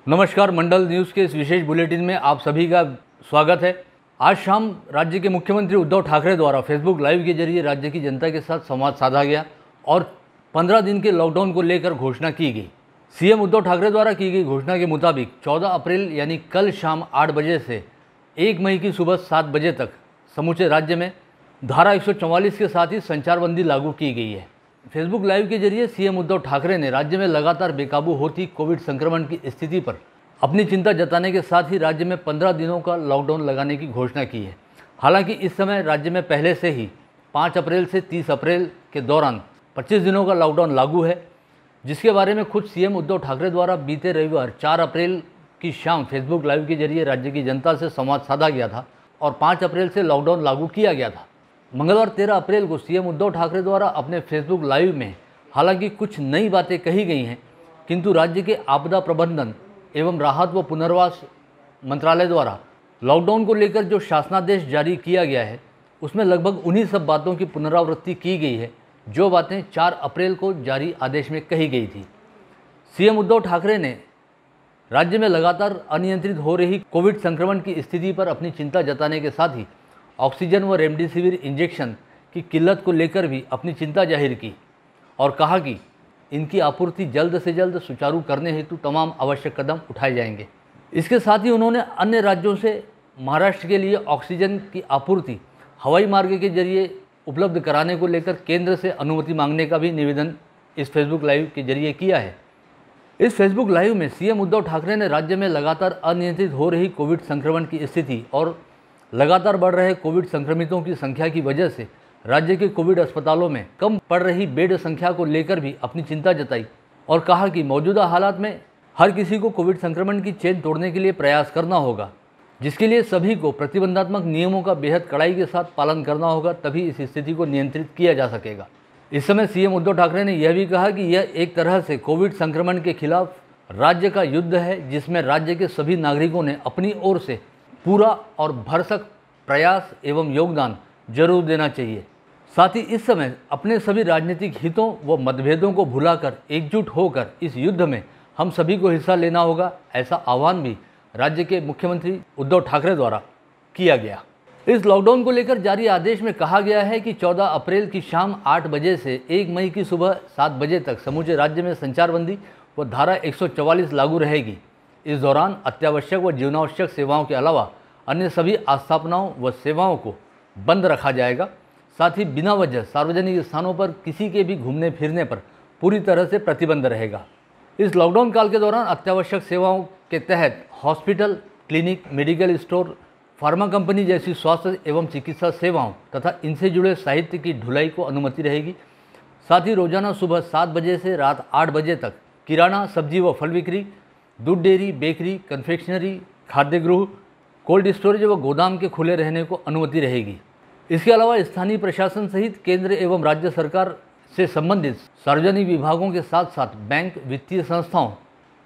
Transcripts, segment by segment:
नमस्कार, मंडल न्यूज़ के इस विशेष बुलेटिन में आप सभी का स्वागत है। आज शाम राज्य के मुख्यमंत्री उद्धव ठाकरे द्वारा फेसबुक लाइव के जरिए राज्य की जनता के साथ संवाद साधा गया और 15 दिन के लॉकडाउन को लेकर घोषणा की गई। सीएम उद्धव ठाकरे द्वारा की गई घोषणा के मुताबिक 14 अप्रैल यानी कल शाम 8 बजे से 1 मई की सुबह 7 बजे तक समूचे राज्य में धारा 144 के साथ ही संचारबंदी लागू की गई है। फेसबुक लाइव के जरिए सीएम उद्धव ठाकरे ने राज्य में लगातार बेकाबू होती कोविड संक्रमण की स्थिति पर अपनी चिंता जताने के साथ ही राज्य में 15 दिनों का लॉकडाउन लगाने की घोषणा की है। हालांकि इस समय राज्य में पहले से ही 5 अप्रैल से 30 अप्रैल के दौरान 25 दिनों का लॉकडाउन लागू है, जिसके बारे में खुद सीएम उद्धव ठाकरे द्वारा बीते रविवार 4 अप्रैल की शाम फेसबुक लाइव के जरिए राज्य की जनता से संवाद साधा गया था और 5 अप्रैल से लॉकडाउन लागू किया गया था। मंगलवार 13 अप्रैल को सीएम उद्धव ठाकरे द्वारा अपने फेसबुक लाइव में हालांकि कुछ नई बातें कही गई हैं, किंतु राज्य के आपदा प्रबंधन एवं राहत व पुनर्वास मंत्रालय द्वारा लॉकडाउन को लेकर जो शासनादेश जारी किया गया है उसमें लगभग उन्हीं सब बातों की पुनरावृत्ति की गई है जो बातें 4 अप्रैल को जारी आदेश में कही गई थी। सीएम उद्धव ठाकरे ने राज्य में लगातार अनियंत्रित हो रही कोविड संक्रमण की स्थिति पर अपनी चिंता जताने के साथ ही ऑक्सीजन व रेमडेसिविर इंजेक्शन की किल्लत को लेकर भी अपनी चिंता जाहिर की और कहा कि इनकी आपूर्ति जल्द से जल्द सुचारू करने हेतु तमाम आवश्यक कदम उठाए जाएंगे। इसके साथ ही उन्होंने अन्य राज्यों से महाराष्ट्र के लिए ऑक्सीजन की आपूर्ति हवाई मार्ग के जरिए उपलब्ध कराने को लेकर केंद्र से अनुमति मांगने का भी निवेदन इस फेसबुक लाइव के जरिए किया है। इस फेसबुक लाइव में सीएम उद्धव ठाकरे ने राज्य में लगातार अनियंत्रित हो रही कोविड संक्रमण की स्थिति और लगातार बढ़ रहे कोविड संक्रमितों की संख्या की वजह से राज्य के कोविड अस्पतालों में कम पड़ रही बेड संख्या को लेकर भी अपनी चिंता जताई और कहा कि मौजूदा हालात में हर किसी को कोविड संक्रमण की चेन तोड़ने के लिए प्रयास करना होगा, जिसके लिए सभी को प्रतिबंधात्मक नियमों का बेहद कड़ाई के साथ पालन करना होगा, तभी इस स्थिति को नियंत्रित किया जा सकेगा। इस समय सीएम उद्धव ठाकरे ने यह भी कहा कि यह एक तरह से कोविड संक्रमण के खिलाफ राज्य का युद्ध है, जिसमें राज्य के सभी नागरिकों ने अपनी ओर से पूरा और भरसक प्रयास एवं योगदान जरूर देना चाहिए। साथ ही इस समय अपने सभी राजनीतिक हितों व मतभेदों को भुलाकर एकजुट होकर इस युद्ध में हम सभी को हिस्सा लेना होगा, ऐसा आह्वान भी राज्य के मुख्यमंत्री उद्धव ठाकरे द्वारा किया गया। इस लॉकडाउन को लेकर जारी आदेश में कहा गया है कि 14 अप्रैल की शाम 8 बजे से 1 मई की सुबह 7 बजे तक समूचे राज्य में संचारबंदी व धारा 144 लागू रहेगी। इस दौरान अत्यावश्यक व जीवनावश्यक सेवाओं के अलावा अन्य सभी आस्थापनाओं व सेवाओं को बंद रखा जाएगा। साथ ही बिना वजह सार्वजनिक स्थानों पर किसी के भी घूमने फिरने पर पूरी तरह से प्रतिबंध रहेगा। इस लॉकडाउन काल के दौरान अत्यावश्यक सेवाओं के तहत hospital, clinic, medical store, pharma company जैसी स्वास्थ्य एवं चिकित्सा सेवाओं तथा इनसे जुड़े साहित्य की ढुलाई को अनुमति रहेगी। साथ ही रोजाना सुबह 7 बजे से रात 8 बजे तक किराना, सब्जी व फल बिक्री, दूध डेयरी, बेकरी, कन्फेक्शनरी, खाद्य गृह, कोल्ड स्टोरेज व गोदाम के खुले रहने को अनुमति रहेगी। इसके अलावा स्थानीय प्रशासन सहित केंद्र एवं राज्य सरकार से संबंधित सार्वजनिक विभागों के साथ साथ बैंक, वित्तीय संस्थाओं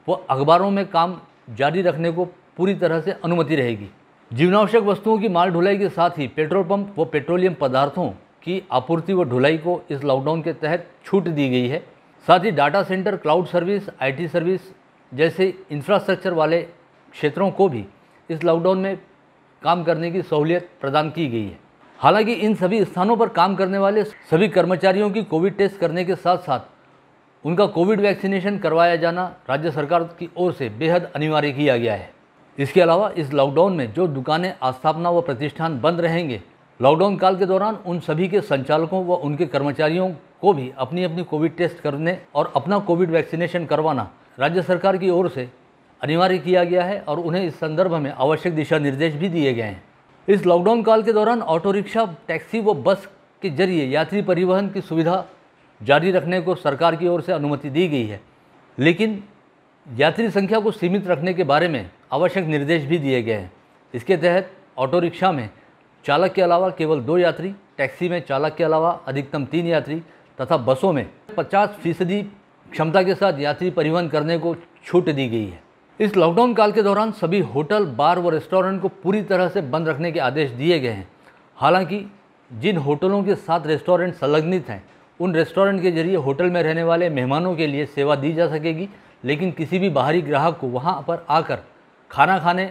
व अखबारों में काम जारी रखने को पूरी तरह से अनुमति रहेगी। जीवनावश्यक वस्तुओं की माल ढुलाई के साथ ही पेट्रोल पंप व पेट्रोलियम पदार्थों की आपूर्ति व ढुलाई को इस लॉकडाउन के तहत छूट दी गई है। साथ ही data centre, cloud service, IT service जैसे इंफ्रास्ट्रक्चर वाले क्षेत्रों को भी इस लॉकडाउन में काम करने की सहूलियत प्रदान की गई है। हालांकि इन सभी स्थानों पर काम करने वाले सभी कर्मचारियों की कोविड टेस्ट करने के साथ साथ उनका कोविड वैक्सीनेशन करवाया जाना राज्य सरकार की ओर से बेहद अनिवार्य किया गया है। इसके अलावा इस लॉकडाउन में जो दुकानें, आस्थापना व प्रतिष्ठान बंद रहेंगे, लॉकडाउन काल के दौरान उन सभी के संचालकों व उनके कर्मचारियों को भी अपनी अपनी कोविड टेस्ट करने और अपना कोविड वैक्सीनेशन करवाना राज्य सरकार की ओर से अनिवार्य किया गया है और उन्हें इस संदर्भ में आवश्यक दिशा निर्देश भी दिए गए हैं। इस लॉकडाउन काल के दौरान ऑटो रिक्शा, टैक्सी व बस के जरिए यात्री परिवहन की सुविधा जारी रखने को सरकार की ओर से अनुमति दी गई है, लेकिन यात्री संख्या को सीमित रखने के बारे में आवश्यक निर्देश भी दिए गए हैं। इसके तहत ऑटो रिक्शा में चालक के अलावा केवल 2 यात्री, टैक्सी में चालक के अलावा अधिकतम 3 यात्री तथा बसों में 50% क्षमता के साथ यात्री परिवहन करने को छूट दी गई है। इस लॉकडाउन काल के दौरान सभी होटल, बार व रेस्टोरेंट को पूरी तरह से बंद रखने के आदेश दिए गए हैं। हालांकि जिन होटलों के साथ रेस्टोरेंट संलग्नित हैं, उन रेस्टोरेंट के जरिए होटल में रहने वाले मेहमानों के लिए सेवा दी जा सकेगी, लेकिन किसी भी बाहरी ग्राहक को वहाँ पर आकर खाना खाने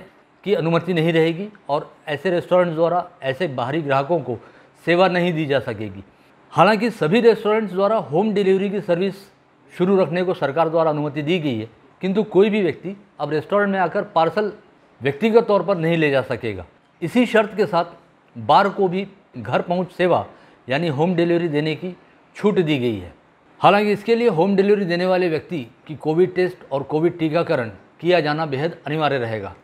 की अनुमति नहीं रहेगी और ऐसे रेस्टोरेंट्स द्वारा ऐसे बाहरी ग्राहकों को सेवा नहीं दी जा सकेगी। हालांकि सभी रेस्टोरेंट्स द्वारा होम डिलीवरी की सर्विस शुरू रखने को सरकार द्वारा अनुमति दी गई है, किंतु कोई भी व्यक्ति अब रेस्टोरेंट में आकर पार्सल व्यक्तिगत तौर पर नहीं ले जा सकेगा। इसी शर्त के साथ बार को भी घर पहुंच सेवा यानी होम डिलीवरी देने की छूट दी गई है। हालांकि इसके लिए होम डिलीवरी देने वाले व्यक्ति की कोविड टेस्ट और कोविड टीकाकरण किया जाना बेहद अनिवार्य रहेगा।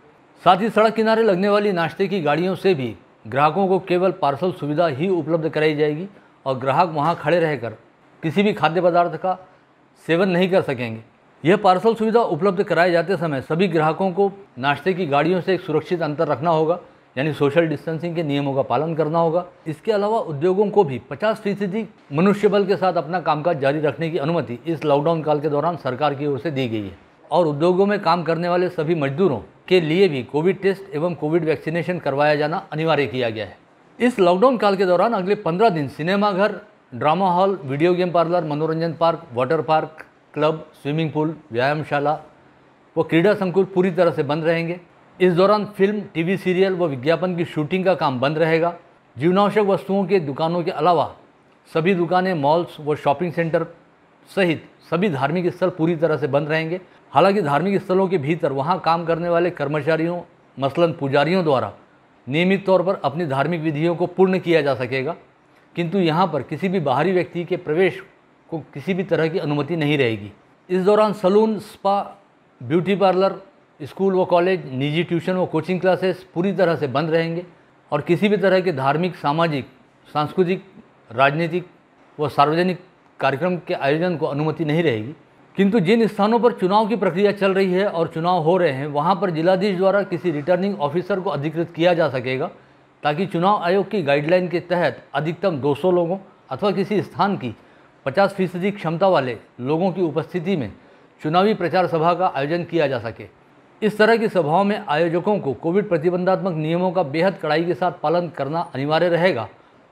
साथ ही सड़क किनारे लगने वाली नाश्ते की गाड़ियों से भी ग्राहकों को केवल पार्सल सुविधा ही उपलब्ध कराई जाएगी और ग्राहक वहां खड़े रहकर किसी भी खाद्य पदार्थ का सेवन नहीं कर सकेंगे। यह पार्सल सुविधा उपलब्ध कराए जाते समय सभी ग्राहकों को नाश्ते की गाड़ियों से एक सुरक्षित अंतर रखना होगा, यानी सोशल डिस्टेंसिंग के नियमों का पालन करना होगा। इसके अलावा उद्योगों को भी 50% मनुष्यबल के साथ अपना कामकाज जारी रखने की अनुमति इस लॉकडाउन काल के दौरान सरकार की ओर से दी गई है और उद्योगों में काम करने वाले सभी मजदूरों के लिए भी कोविड टेस्ट एवं कोविड वैक्सीनेशन करवाया जाना अनिवार्य किया गया है। इस लॉकडाउन काल के दौरान अगले 15 दिन सिनेमाघर, drama hall, video game parlour, मनोरंजन park, water park, club, swimming pool, व्यायामशाला व क्रीड़ा संकुल पूरी तरह से बंद रहेंगे। इस दौरान फिल्म, टीवी सीरियल व विज्ञापन की शूटिंग का काम बंद रहेगा। जीवनावश्यक वस्तुओं के दुकानों के अलावा सभी दुकानें, मॉल्स व शॉपिंग सेंटर सहित सभी धार्मिक स्थल पूरी तरह से बंद रहेंगे। हालांकि धार्मिक स्थलों के भीतर वहां काम करने वाले कर्मचारियों मसलन पुजारियों द्वारा नियमित तौर पर अपनी धार्मिक विधियों को पूर्ण किया जा सकेगा, किंतु यहां पर किसी भी बाहरी व्यक्ति के प्रवेश को किसी भी तरह की अनुमति नहीं रहेगी। इस दौरान salon, spa, beauty parlour, school व कॉलेज, निजी ट्यूशन व कोचिंग क्लासेस पूरी तरह से बंद रहेंगे और किसी भी तरह के धार्मिक, सामाजिक, सांस्कृतिक, राजनीतिक व सार्वजनिक कार्यक्रम के आयोजन को अनुमति नहीं रहेगी। किंतु जिन स्थानों पर चुनाव की प्रक्रिया चल रही है और चुनाव हो रहे हैं वहां पर जिलाधीश द्वारा किसी रिटर्निंग ऑफिसर को अधिकृत किया जा सकेगा, ताकि चुनाव आयोग की गाइडलाइन के तहत अधिकतम 200 लोगों अथवा किसी स्थान की 50% क्षमता वाले लोगों की उपस्थिति में चुनावी प्रचार सभा का आयोजन किया जा सके। इस तरह की सभाओं में आयोजकों को कोविड प्रतिबंधात्मक नियमों का बेहद कड़ाई के साथ पालन करना अनिवार्य रहेगा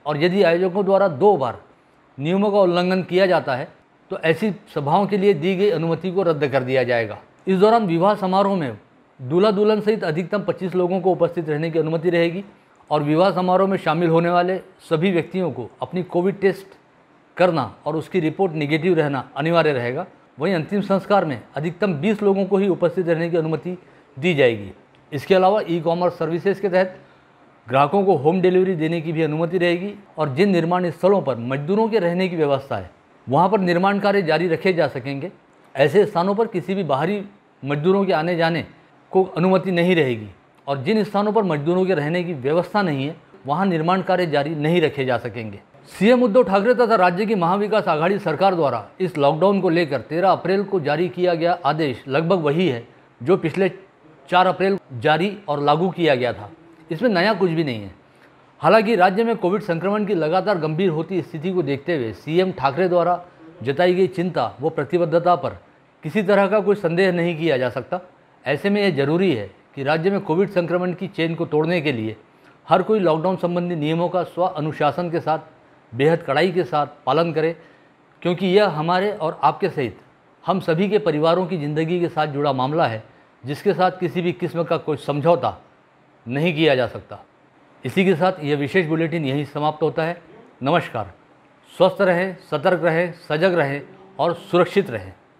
और यदि आयोजकों द्वारा 2 बार नियमों का उल्लंघन किया जाता है तो ऐसी सभाओं के लिए दी गई अनुमति को रद्द कर दिया जाएगा। इस दौरान विवाह समारोह में दूल्हा दुल्हन सहित अधिकतम 25 लोगों को उपस्थित रहने की अनुमति रहेगी और विवाह समारोह में शामिल होने वाले सभी व्यक्तियों को अपनी कोविड टेस्ट करना और उसकी रिपोर्ट निगेटिव रहना अनिवार्य रहेगा। वहीं अंतिम संस्कार में अधिकतम 20 लोगों को ही उपस्थित रहने की अनुमति दी जाएगी। इसके अलावा ई-कॉमर्स सर्विसेज के तहत ग्राहकों को होम डिलीवरी देने की भी अनुमति रहेगी और जिन निर्माण स्थलों पर मजदूरों के रहने की व्यवस्था है वहाँ पर निर्माण कार्य जारी रखे जा सकेंगे। ऐसे स्थानों पर किसी भी बाहरी मजदूरों के आने जाने को अनुमति नहीं रहेगी और जिन स्थानों पर मजदूरों के रहने की व्यवस्था नहीं है वहाँ निर्माण कार्य जारी नहीं रखे जा सकेंगे। सीएम उद्धव ठाकरे तथा राज्य की महाविकास आघाड़ी सरकार द्वारा इस लॉकडाउन को लेकर 13 अप्रैल को जारी किया गया आदेश लगभग वही है जो पिछले 4 अप्रैल जारी और लागू किया गया था। इसमें नया कुछ भी नहीं है। हालांकि राज्य में कोविड संक्रमण की लगातार गंभीर होती स्थिति को देखते हुए सीएम ठाकरे द्वारा जताई गई चिंता व प्रतिबद्धता पर किसी तरह का कोई संदेह नहीं किया जा सकता। ऐसे में यह जरूरी है कि राज्य में कोविड संक्रमण की चेन को तोड़ने के लिए हर कोई लॉकडाउन संबंधी नियमों का स्व अनुशासन के साथ बेहद कड़ाई के साथ पालन करे, क्योंकि यह हमारे और आपके सहित हम सभी के परिवारों की ज़िंदगी के साथ जुड़ा मामला है जिसके साथ किसी भी किस्म का कोई समझौता नहीं किया जा सकता। इसी के साथ यह विशेष बुलेटिन यहीं समाप्त होता है। नमस्कार। स्वस्थ रहें, सतर्क रहें, सजग रहें और सुरक्षित रहें।